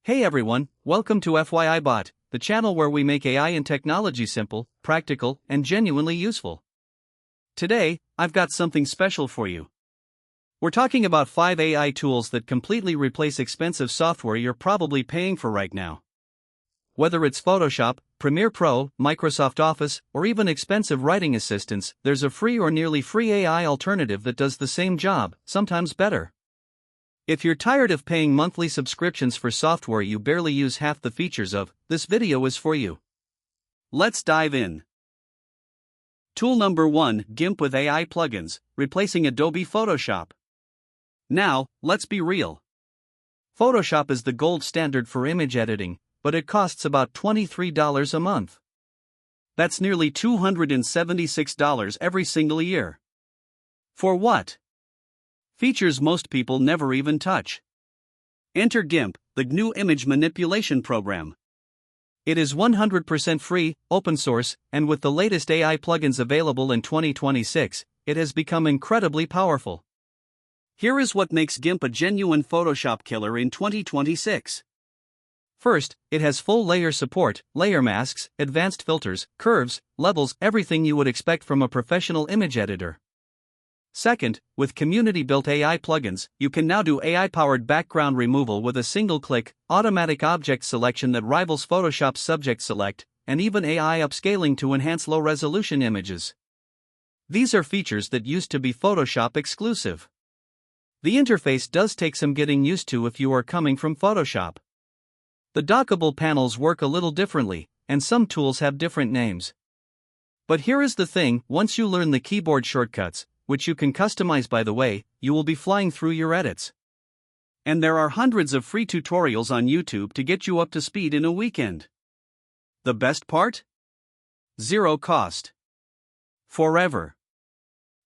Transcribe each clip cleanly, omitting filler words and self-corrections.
Hey everyone, welcome to FYI Bot, the channel where we make AI and technology simple, practical, and genuinely useful. Today, I've got something special for you. We're talking about 5 AI tools that completely replace expensive software you're probably paying for right now. Whether it's Photoshop, Premiere Pro, Microsoft Office, or even expensive writing assistants, there's a free or nearly free AI alternative that does the same job, sometimes better. If you're tired of paying monthly subscriptions for software you barely use half the features of, this video is for you. Let's dive in. Tool number 1: GIMP with AI plugins, replacing Adobe Photoshop. Now, let's be real. Photoshop is the gold standard for image editing, but it costs about $23 a month. That's nearly $276 every single year. For what? Features most people never even touch. Enter GIMP, the GNU image manipulation program. It is 100% free, open source, and with the latest AI plugins available in 2026, it has become incredibly powerful. Here is what makes GIMP a genuine Photoshop killer in 2026. First, it has full layer support, layer masks, advanced filters, curves, levels, everything you would expect from a professional image editor. Second, with community-built AI plugins, you can now do AI-powered background removal with a single click, automatic object selection that rivals Photoshop's Subject Select, and even AI upscaling to enhance low-resolution images. These are features that used to be Photoshop exclusive. The interface does take some getting used to if you are coming from Photoshop. The dockable panels work a little differently, and some tools have different names. But here is the thing: once you learn the keyboard shortcuts, which you can customize by the way, you will be flying through your edits. And there are hundreds of free tutorials on YouTube to get you up to speed in a weekend. The best part? Zero cost. Forever.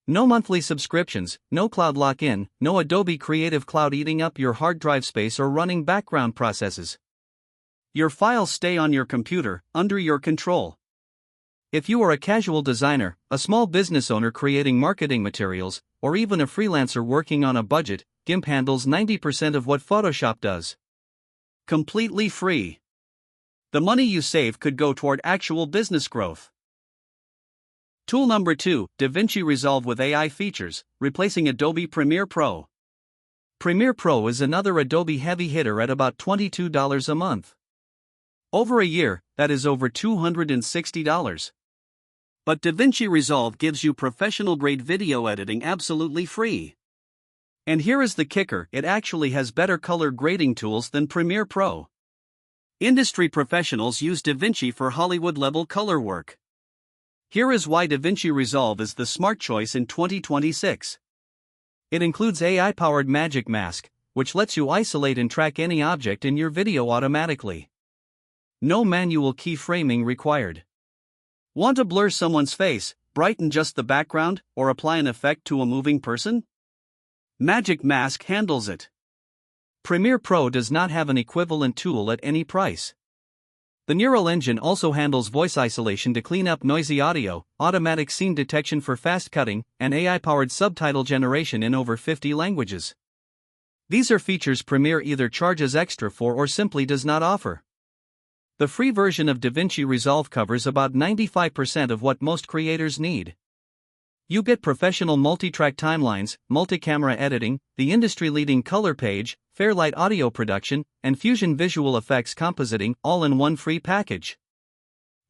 No monthly subscriptions, no cloud lock-in, no Adobe Creative Cloud eating up your hard drive space or running background processes. Your files stay on your computer, under your control. If you are a casual designer, a small business owner creating marketing materials, or even a freelancer working on a budget, GIMP handles 90% of what Photoshop does. Completely free. The money you save could go toward actual business growth. Tool number 2: DaVinci Resolve with AI features, replacing Adobe Premiere Pro. Premiere Pro is another Adobe heavy hitter at about $22 a month. Over a year, that is over $260. But DaVinci Resolve gives you professional-grade video editing absolutely free. And here is the kicker: it actually has better color grading tools than Premiere Pro. Industry professionals use DaVinci for Hollywood-level color work. Here is why DaVinci Resolve is the smart choice in 2026. It includes AI-powered Magic Mask, which lets you isolate and track any object in your video automatically. No manual keyframing required. Want to blur someone's face, brighten just the background, or apply an effect to a moving person? Magic Mask handles it. Premiere Pro does not have an equivalent tool at any price. The Neural Engine also handles voice isolation to clean up noisy audio, automatic scene detection for fast cutting, and AI-powered subtitle generation in over 50 languages. These are features Premiere either charges extra for or simply does not offer. The free version of DaVinci Resolve covers about 95% of what most creators need. You get professional multi-track timelines, multi-camera editing, the industry-leading color page, Fairlight audio production, and Fusion visual effects compositing, all in one free package.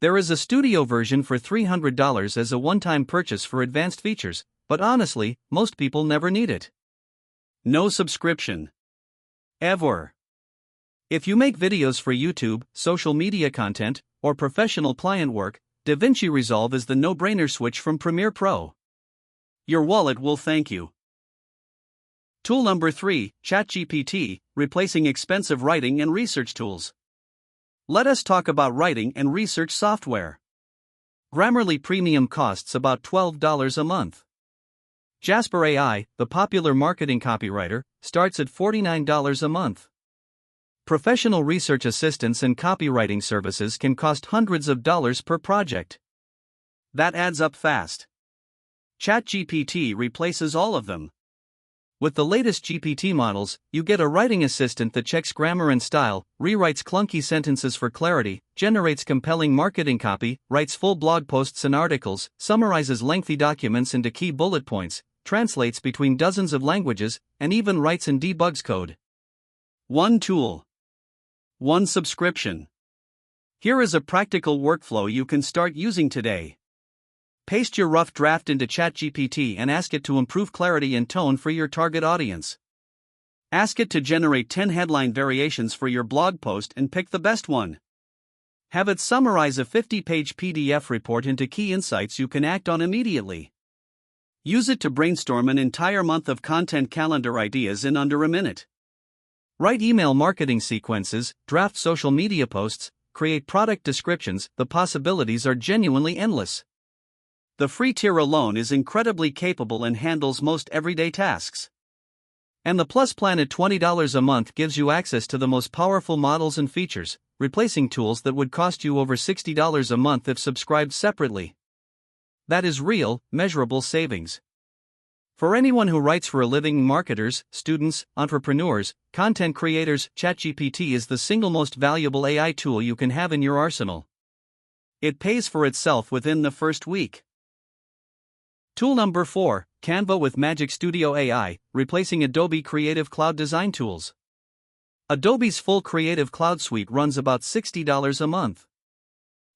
There is a studio version for $300 as a one-time purchase for advanced features, but honestly, most people never need it. No subscription. Ever. If you make videos for YouTube, social media content, or professional client work, DaVinci Resolve is the no-brainer switch from Premiere Pro. Your wallet will thank you. Tool number 3: ChatGPT, replacing expensive writing and research tools. Let us talk about writing and research software. Grammarly Premium costs about $12 a month. Jasper AI, the popular marketing copywriter, starts at $49 a month. Professional research assistants and copywriting services can cost hundreds of dollars per project. That adds up fast. ChatGPT replaces all of them. With the latest GPT models, you get a writing assistant that checks grammar and style, rewrites clunky sentences for clarity, generates compelling marketing copy, writes full blog posts and articles, summarizes lengthy documents into key bullet points, translates between dozens of languages, and even writes and debugs code. One tool. One subscription. Here is a practical workflow you can start using today. Paste your rough draft into ChatGPT and ask it to improve clarity and tone for your target audience. Ask it to generate 10 headline variations for your blog post and pick the best one. Have it summarize a 50-page PDF report into key insights you can act on immediately. Use it to brainstorm an entire month of content calendar ideas in under a minute. Write email marketing sequences, draft social media posts, create product descriptions. The possibilities are genuinely endless. The free tier alone is incredibly capable and handles most everyday tasks. And the Plus plan at $20 a month gives you access to the most powerful models and features, replacing tools that would cost you over $60 a month if subscribed separately. That is real, measurable savings. For anyone who writes for a living, marketers, students, entrepreneurs, content creators, ChatGPT is the single most valuable AI tool you can have in your arsenal. It pays for itself within the first week. Tool number 4, Canva with Magic Studio AI, replacing Adobe Creative Cloud design tools. Adobe's full Creative Cloud suite runs about $60 a month.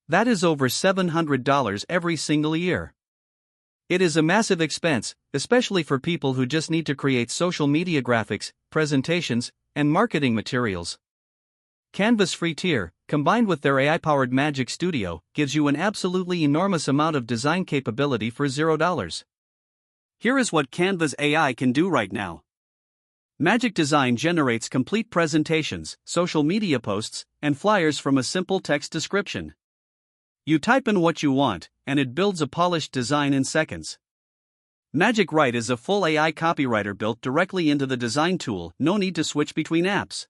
That is over $700 every single year. It is a massive expense, especially for people who just need to create social media graphics, presentations, and marketing materials. Canva's free tier, combined with their AI-powered Magic Studio, gives you an absolutely enormous amount of design capability for $0. Here is what Canva's AI can do right now. Magic Design generates complete presentations, social media posts, and flyers from a simple text description. You type in what you want, and it builds a polished design in seconds. Magic Write is a full AI copywriter built directly into the design tool, no need to switch between apps.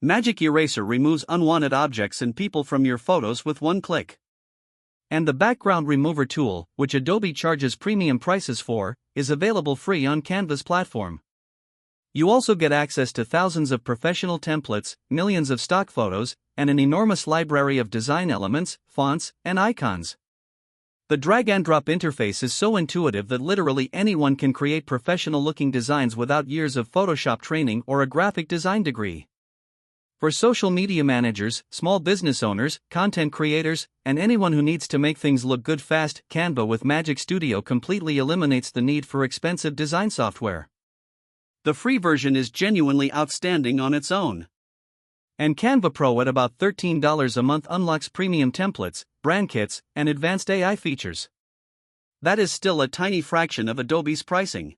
Magic Eraser removes unwanted objects and people from your photos with one click. And the Background Remover tool, which Adobe charges premium prices for, is available free on Canva's platform. You also get access to thousands of professional templates, millions of stock photos, and an enormous library of design elements, fonts, and icons. The drag-and-drop interface is so intuitive that literally anyone can create professional-looking designs without years of Photoshop training or a graphic design degree. For social media managers, small business owners, content creators, and anyone who needs to make things look good fast, Canva with Magic Studio completely eliminates the need for expensive design software. The free version is genuinely outstanding on its own. And Canva Pro at about $13 a month unlocks premium templates, brand kits, and advanced AI features. That is still a tiny fraction of Adobe's pricing.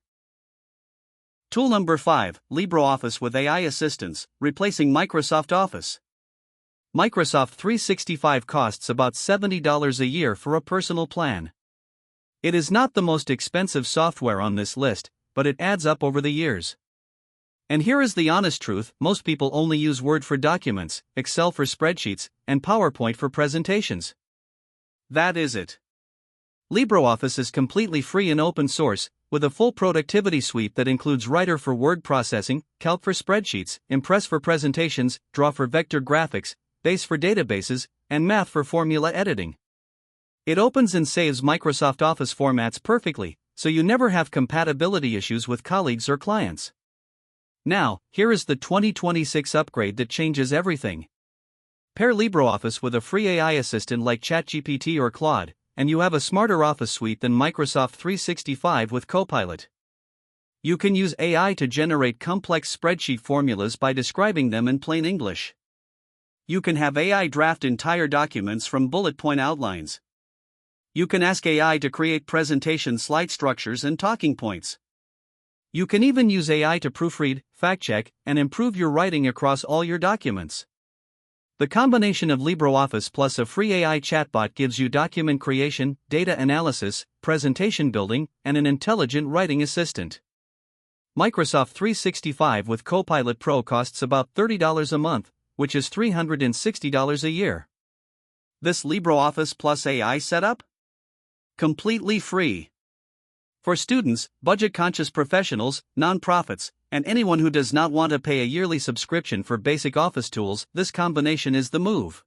Tool number 5, LibreOffice with AI assistants, replacing Microsoft Office. Microsoft 365 costs about $70 a year for a personal plan. It is not the most expensive software on this list, but it adds up over the years. And here is the honest truth: most people only use Word for documents, Excel for spreadsheets, and PowerPoint for presentations. That is it. LibreOffice is completely free and open source, with a full productivity suite that includes Writer for word processing, Calc for spreadsheets, Impress for presentations, Draw for vector graphics, Base for databases, and Math for formula editing. It opens and saves Microsoft Office formats perfectly, so you never have compatibility issues with colleagues or clients. Now, here is the 2026 upgrade that changes everything. Pair LibreOffice with a free AI assistant like ChatGPT or Claude, and you have a smarter Office suite than Microsoft 365 with Copilot. You can use AI to generate complex spreadsheet formulas by describing them in plain English. You can have AI draft entire documents from bullet point outlines. You can ask AI to create presentation slide structures and talking points. You can even use AI to proofread, fact-check, and improve your writing across all your documents. The combination of LibreOffice plus a free AI chatbot gives you document creation, data analysis, presentation building, and an intelligent writing assistant. Microsoft 365 with Copilot Pro costs about $30 a month, which is $360 a year. This LibreOffice plus AI setup? Completely free. For students, budget-conscious professionals, nonprofits, and anyone who does not want to pay a yearly subscription for basic office tools, this combination is the move.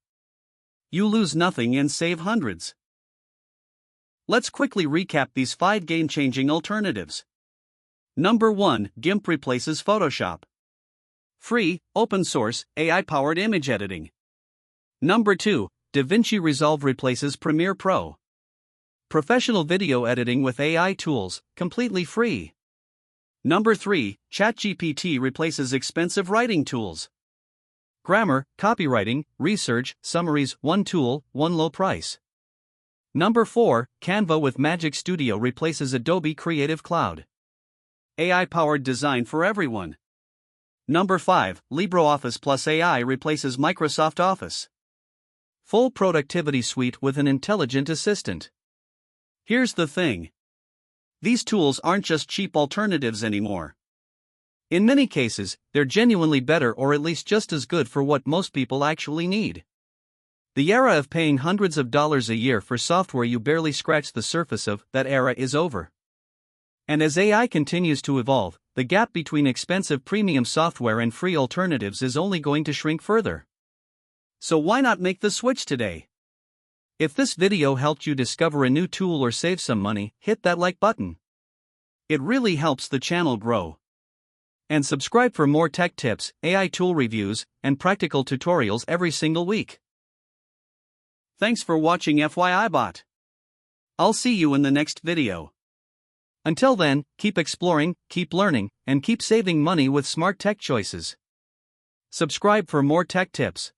You lose nothing and save hundreds. Let's quickly recap these 5 game-changing alternatives. Number 1, GIMP replaces Photoshop. Free, open-source, AI-powered image editing. Number 2, DaVinci Resolve replaces Premiere Pro. Professional video editing with AI tools, completely free. Number 3, ChatGPT replaces expensive writing tools. Grammar, copywriting, research, summaries, one tool, one low price. Number 4, Canva with Magic Studio replaces Adobe Creative Cloud. AI-powered design for everyone. Number 5, LibreOffice plus AI replaces Microsoft Office. Full productivity suite with an intelligent assistant. Here's the thing. These tools aren't just cheap alternatives anymore. In many cases, they're genuinely better or at least just as good for what most people actually need. The era of paying hundreds of dollars a year for software you barely scratch the surface of, that era is over. And as AI continues to evolve, the gap between expensive premium software and free alternatives is only going to shrink further. So why not make the switch today? If this video helped you discover a new tool or save some money, hit that like button. It really helps the channel grow. And subscribe for more tech tips, AI tool reviews, and practical tutorials every single week. Thanks for watching FYI Bot. I'll see you in the next video. Until then, keep exploring, keep learning, and keep saving money with smart tech choices. Subscribe for more tech tips.